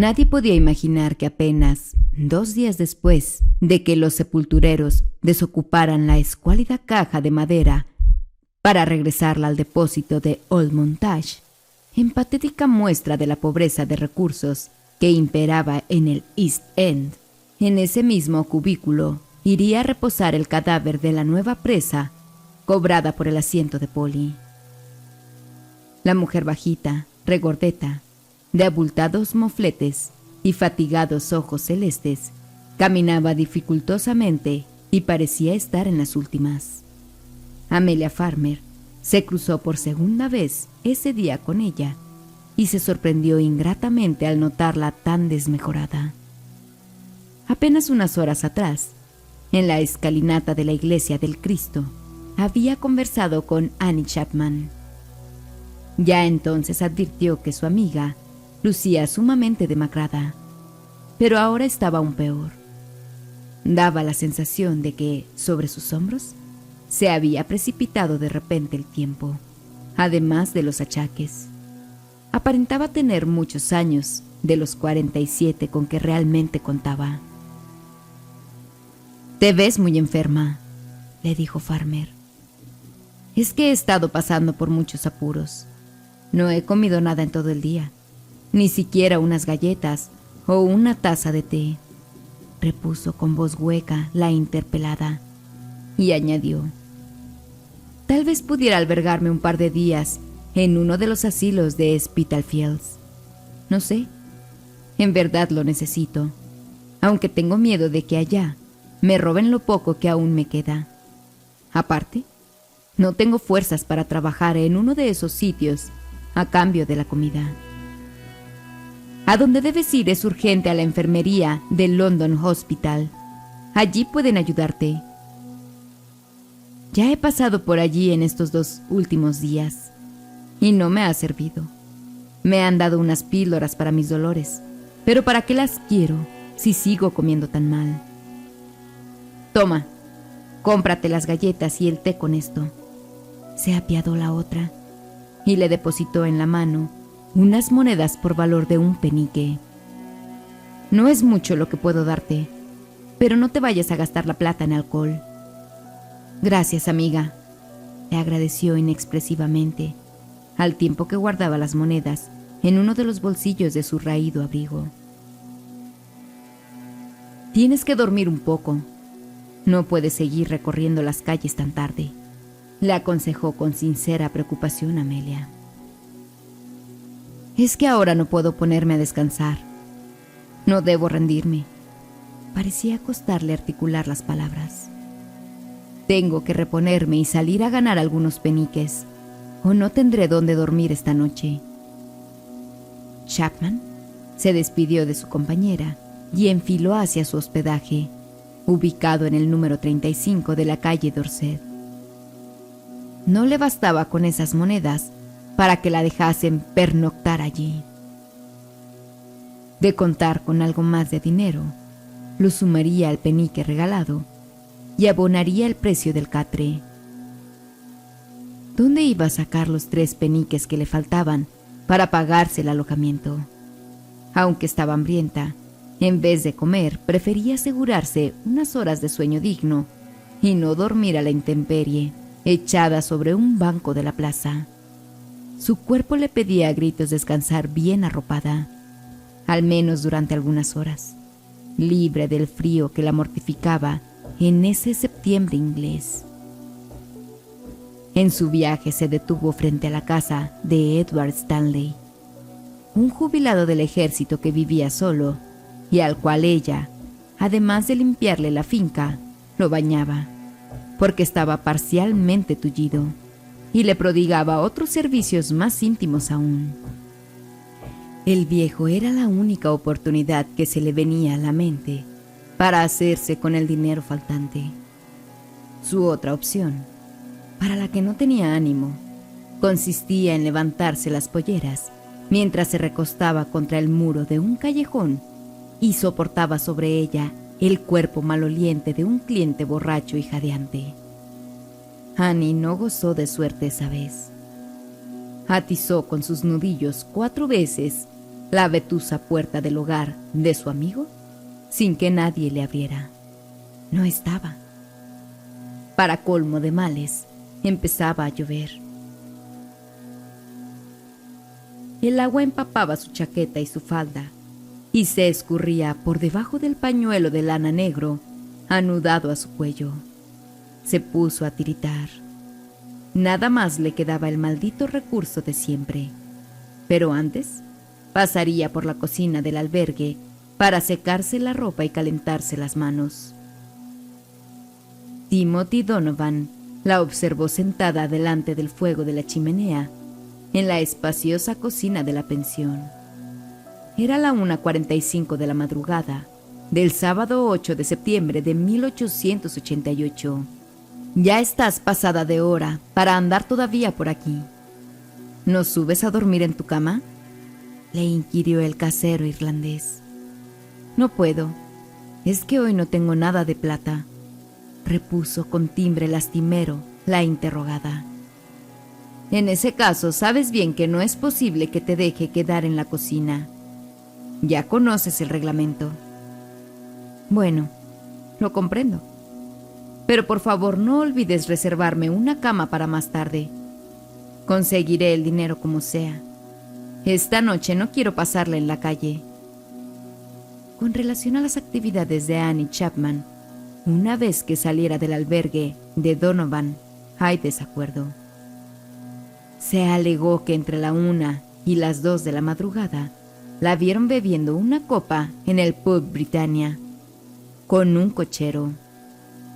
Nadie podía imaginar que apenas 2 días después de que los sepultureros desocuparan la escuálida caja de madera para regresarla al depósito de Old Montage, en patética muestra de la pobreza de recursos que imperaba en el East End, en ese mismo cubículo iría a reposar el cadáver de la nueva presa cobrada por el asiento de Polly. La mujer bajita, regordeta, de abultados mofletes y fatigados ojos celestes, caminaba dificultosamente y parecía estar en las últimas. Amelia Farmer se cruzó por segunda vez ese día con ella y se sorprendió ingratamente al notarla tan desmejorada. Apenas unas horas atrás, en la escalinata de la Iglesia del Cristo, había conversado con Annie Chapman. Ya entonces advirtió que su amiga lucía sumamente demacrada, pero ahora estaba aún peor. Daba la sensación de que, sobre sus hombros, se había precipitado de repente el tiempo, además de los achaques. Aparentaba tener muchos años de los 47 con que realmente contaba. «Te ves muy enferma», le dijo Farmer. «Es que he estado pasando por muchos apuros. No he comido nada en todo el día, ni siquiera unas galletas o una taza de té», repuso con voz hueca la interpelada, y añadió: «Tal vez pudiera albergarme un par de días en uno de los asilos de Spitalfields. No sé, en verdad lo necesito, aunque tengo miedo de que allá me roben lo poco que aún me queda. Aparte, no tengo fuerzas para trabajar en uno de esos sitios a cambio de la comida. A donde debes ir es urgente, a la enfermería del London Hospital. Allí pueden ayudarte. Ya he pasado por allí en estos 2 últimos días y no me ha servido. Me han dado unas píldoras para mis dolores, pero ¿para qué las quiero si sigo comiendo tan mal? Toma, cómprate las galletas y el té con esto». Se apiadó la otra y le depositó en la mano unas monedas por valor de 1 penique. «No es mucho lo que puedo darte, pero no te vayas a gastar la plata en alcohol». «Gracias, amiga», le agradeció inexpresivamente, al tiempo que guardaba las monedas en uno de los bolsillos de su raído abrigo. «Tienes que dormir un poco. No puedes seguir recorriendo las calles tan tarde», le aconsejó con sincera preocupación Amelia. «Es que ahora no puedo ponerme a descansar. No debo rendirme». Parecía costarle articular las palabras. «Tengo que reponerme y salir a ganar algunos peniques, o no tendré dónde dormir esta noche». Chapman se despidió de su compañera y enfiló hacia su hospedaje, ubicado en el número 35 de la calle Dorset. No le bastaba con esas monedas para que la dejasen pernoctar allí. De contar con algo más de dinero, lo sumaría al penique regalado y abonaría el precio del catre. ¿Dónde iba a sacar los 3 peniques que le faltaban para pagarse el alojamiento? Aunque estaba hambrienta, en vez de comer, prefería asegurarse unas horas de sueño digno y no dormir a la intemperie, echada sobre un banco de la plaza. Su cuerpo le pedía a gritos descansar bien arropada, al menos durante algunas horas, libre del frío que la mortificaba en ese septiembre inglés. En su viaje se detuvo frente a la casa de Edward Stanley, un jubilado del ejército que vivía solo y al cual ella, además de limpiarle la finca, lo bañaba, porque estaba parcialmente tullido, y le prodigaba otros servicios más íntimos aún. El viejo era la única oportunidad que se le venía a la mente para hacerse con el dinero faltante. Su otra opción, para la que no tenía ánimo, consistía en levantarse las polleras mientras se recostaba contra el muro de un callejón y soportaba sobre ella el cuerpo maloliente de un cliente borracho y jadeante. Annie no gozó de suerte esa vez. Atizó con sus nudillos 4 veces la vetusta puerta del hogar de su amigo sin que nadie le abriera. No estaba. Para colmo de males, empezaba a llover. El agua empapaba su chaqueta y su falda, y se escurría por debajo del pañuelo de lana negro anudado a su cuello. Se puso a tiritar. Nada más le quedaba el maldito recurso de siempre. Pero antes, pasaría por la cocina del albergue para secarse la ropa y calentarse las manos. Timothy Donovan la observó sentada delante del fuego de la chimenea en la espaciosa cocina de la pensión. Era la 1:45 de la madrugada del sábado 8 de septiembre de 1888. «Ya estás pasada de hora para andar todavía por aquí. ¿No subes a dormir en tu cama?», le inquirió el casero irlandés. «No puedo. Es que hoy no tengo nada de plata», repuso con timbre lastimero la interrogada. «En ese caso, sabes bien que no es posible que te deje quedar en la cocina. Ya conoces el reglamento». «Bueno, lo comprendo. Pero por favor no olvides reservarme una cama para más tarde. Conseguiré el dinero como sea. Esta noche no quiero pasarla en la calle». Con relación a las actividades de Annie Chapman, una vez que saliera del albergue de Donovan, hay desacuerdo. Se alegó que entre la 1 y las 2 de la madrugada la vieron bebiendo una copa en el pub Britannia con un cochero.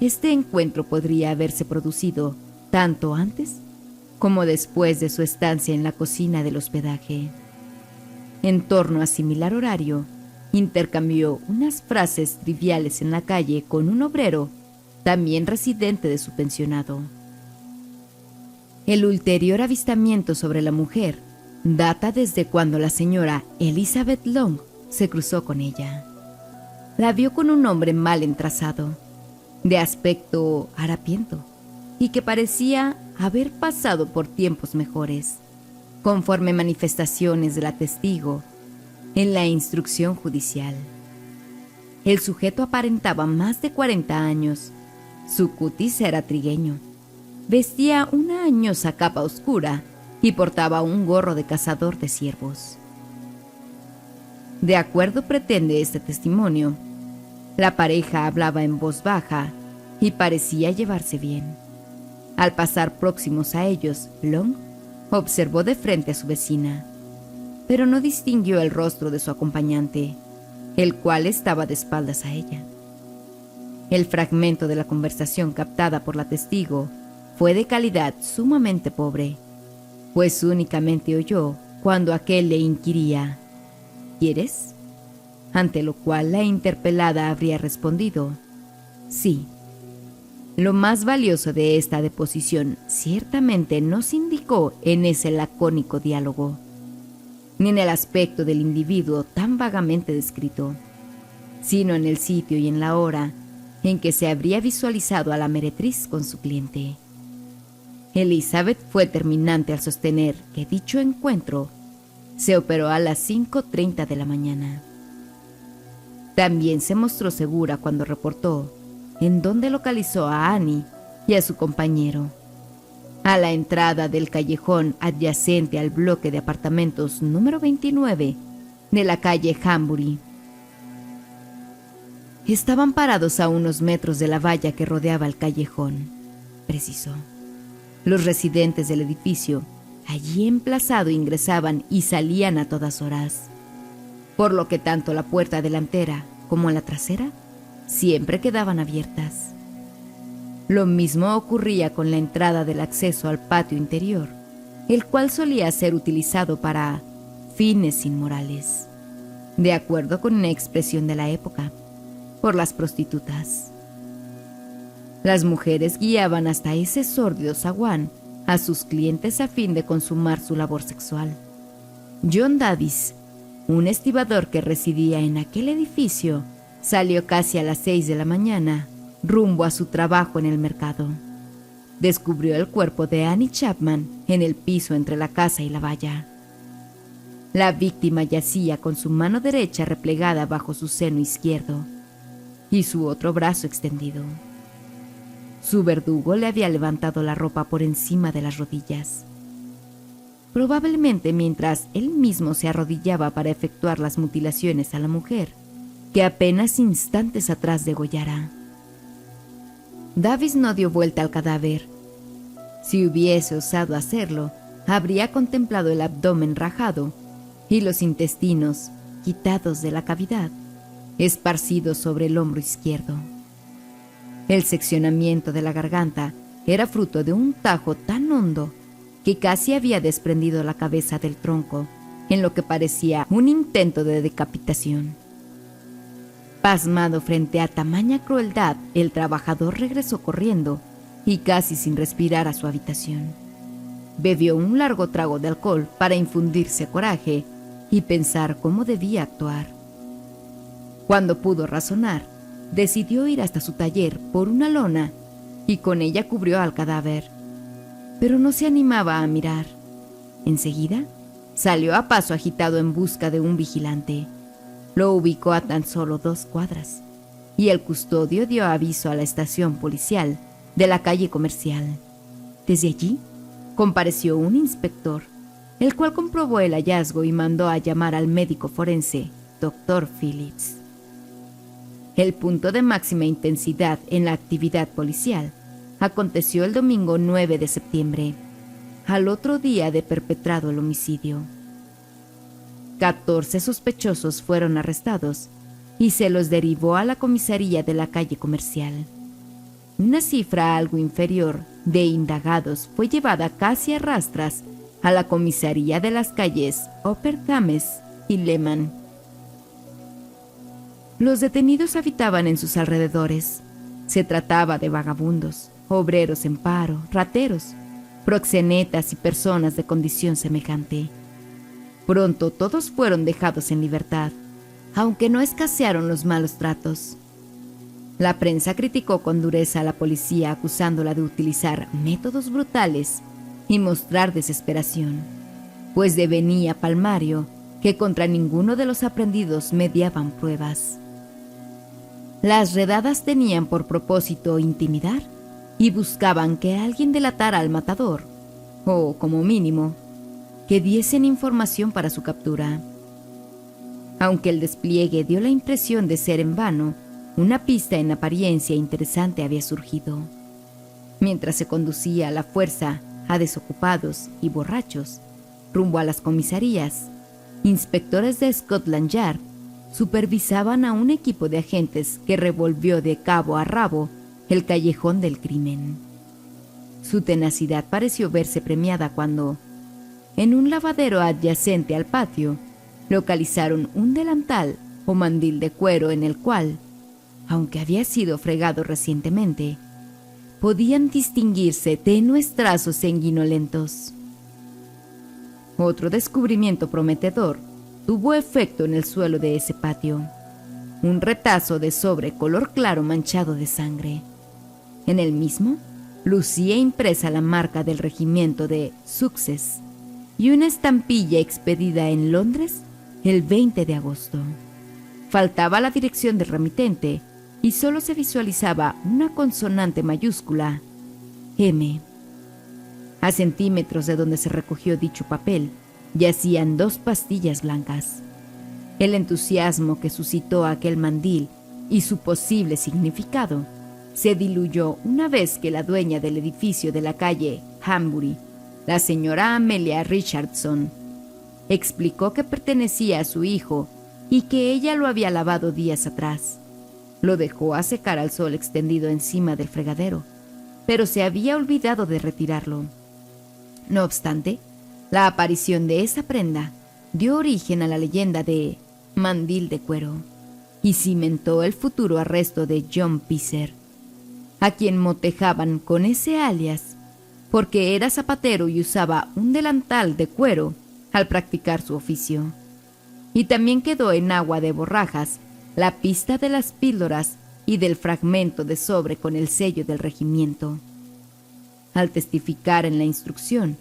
Este encuentro podría haberse producido tanto antes como después de su estancia en la cocina del hospedaje. En torno a similar horario, intercambió unas frases triviales en la calle con un obrero, también residente de su pensionado. El ulterior avistamiento sobre la mujer data desde cuando la señora Elizabeth Long se cruzó con ella. La vio con un hombre mal entrazado, de aspecto harapiento, y que parecía haber pasado por tiempos mejores, conforme manifestaciones de la testigo en la instrucción judicial. El sujeto aparentaba más de 40 años. Su cutis era trigueño. Vestía una añosa capa oscura y portaba un gorro de cazador de ciervos. De acuerdo pretende este testimonio, la pareja hablaba en voz baja y parecía llevarse bien. Al pasar próximos a ellos, Long observó de frente a su vecina, pero no distinguió el rostro de su acompañante, el cual estaba de espaldas a ella. El fragmento de la conversación captada por la testigo fue de calidad sumamente pobre, pues únicamente oyó cuando aquel le inquiría: «¿Quieres?», ante lo cual la interpelada habría respondido: «Sí». Lo más valioso de esta deposición ciertamente no se indicó en ese lacónico diálogo, ni en el aspecto del individuo tan vagamente descrito, sino en el sitio y en la hora en que se habría visualizado a la meretriz con su cliente. Elizabeth fue terminante al sostener que dicho encuentro se operó a las 5:30 de la mañana. También se mostró segura cuando reportó en dónde localizó a Annie y a su compañero: a la entrada del callejón adyacente al bloque de apartamentos número 29 de la calle Hambury. Estaban parados a unos metros de la valla que rodeaba el callejón, precisó. Los residentes del edificio allí emplazado ingresaban y salían a todas horas, por lo que tanto la puerta delantera como la trasera siempre quedaban abiertas. Lo mismo ocurría con la entrada del acceso al patio interior, el cual solía ser utilizado para fines inmorales, de acuerdo con una expresión de la época, por las prostitutas. Las mujeres guiaban hasta ese sórdido zaguán a sus clientes a fin de consumar su labor sexual. John Davis, un estibador que residía en aquel edificio, salió casi a las 6 de la mañana rumbo a su trabajo en el mercado. Descubrió el cuerpo de Annie Chapman en el piso entre la casa y la valla. La víctima yacía con su mano derecha replegada bajo su seno izquierdo y su otro brazo extendido. Su verdugo le había levantado la ropa por encima de las rodillas, probablemente mientras él mismo se arrodillaba para efectuar las mutilaciones a la mujer, que apenas instantes atrás degollara. Davis no dio vuelta al cadáver. Si hubiese osado hacerlo, habría contemplado el abdomen rajado y los intestinos, quitados de la cavidad, esparcidos sobre el hombro izquierdo. El seccionamiento de la garganta era fruto de un tajo tan hondo que casi había desprendido la cabeza del tronco, en lo que parecía un intento de decapitación. Pasmado frente a tamaña crueldad, el trabajador regresó corriendo y casi sin respirar a su habitación. Bebió un largo trago de alcohol para infundirse coraje y pensar cómo debía actuar. Cuando pudo razonar, decidió ir hasta su taller por una lona y con ella cubrió al cadáver, pero no se animaba a mirar. Enseguida, salió a paso agitado en busca de un vigilante. Lo ubicó a tan solo 2 cuadras y el custodio dio aviso a la estación policial de la calle Comercial. Desde allí, compareció un inspector, el cual comprobó el hallazgo y mandó a llamar al médico forense, Dr. Phillips. El punto de máxima intensidad en la actividad policial aconteció el domingo 9 de septiembre, al otro día de perpetrado el homicidio. 14 sospechosos fueron arrestados y se los derivó a la comisaría de la calle Comercial. Una cifra algo inferior de indagados fue llevada casi a rastras a la comisaría de las calles Upper Thames y Lehman. Los detenidos habitaban en sus alrededores. Se trataba de vagabundos, obreros en paro, rateros, proxenetas y personas de condición semejante. Pronto todos fueron dejados en libertad, aunque no escasearon los malos tratos. La prensa criticó con dureza a la policía acusándola de utilizar métodos brutales y mostrar desesperación, pues devenía palmario que contra ninguno de los aprendidos mediaban pruebas. Las redadas tenían por propósito intimidar y buscaban que alguien delatara al matador, o, como mínimo, que diesen información para su captura. Aunque el despliegue dio la impresión de ser en vano, una pista en apariencia interesante había surgido. Mientras se conducía a la fuerza a desocupados y borrachos rumbo a las comisarías, inspectores de Scotland Yard supervisaban a un equipo de agentes que revolvió de cabo a rabo el callejón del crimen. Su tenacidad pareció verse premiada cuando, en un lavadero adyacente al patio, localizaron un delantal o mandil de cuero en el cual, aunque había sido fregado recientemente, podían distinguirse tenues trazos sanguinolentos. Otro descubrimiento prometedor tuvo efecto en el suelo de ese patio. Un retazo de sobre color claro manchado de sangre. En el mismo, lucía impresa la marca del regimiento de Sussex y una estampilla expedida en Londres el 20 de agosto. Faltaba la dirección del remitente y solo se visualizaba una consonante mayúscula, M. A centímetros de donde se recogió dicho papel, yacían 2 pastillas blancas. El entusiasmo que suscitó aquel mandil y su posible significado se diluyó una vez que la dueña del edificio de la calle Hanbury, la señora Amelia Richardson, explicó que pertenecía a su hijo y que ella lo había lavado días atrás. Lo dejó a secar al sol extendido encima del fregadero, pero se había olvidado de retirarlo. No obstante, la aparición de esa prenda dio origen a la leyenda de mandil de cuero y cimentó el futuro arresto de John Peacer, a quien motejaban con ese alias porque era zapatero y usaba un delantal de cuero al practicar su oficio. Y también quedó en agua de borrajas la pista de las píldoras y del fragmento de sobre con el sello del regimiento. Al testificar en la instrucción,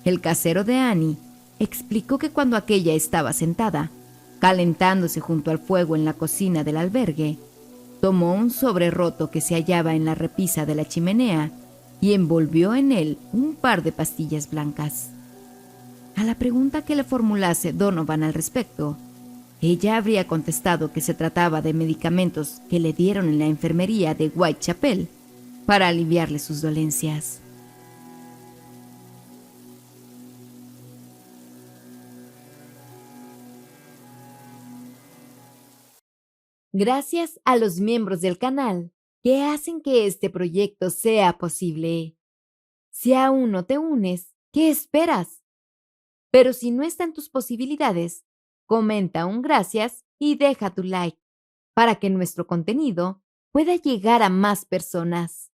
el casero de Annie explicó que cuando aquella estaba sentada, calentándose junto al fuego en la cocina del albergue, tomó un sobre roto que se hallaba en la repisa de la chimenea y envolvió en él un par de pastillas blancas. A la pregunta que le formulase Donovan al respecto, ella habría contestado que se trataba de medicamentos que le dieron en la enfermería de Whitechapel para aliviarle sus dolencias. Gracias a los miembros del canal que hacen que este proyecto sea posible. Si aún no te unes, ¿qué esperas? Pero si no está en tus posibilidades, comenta un gracias y deja tu like para que nuestro contenido pueda llegar a más personas.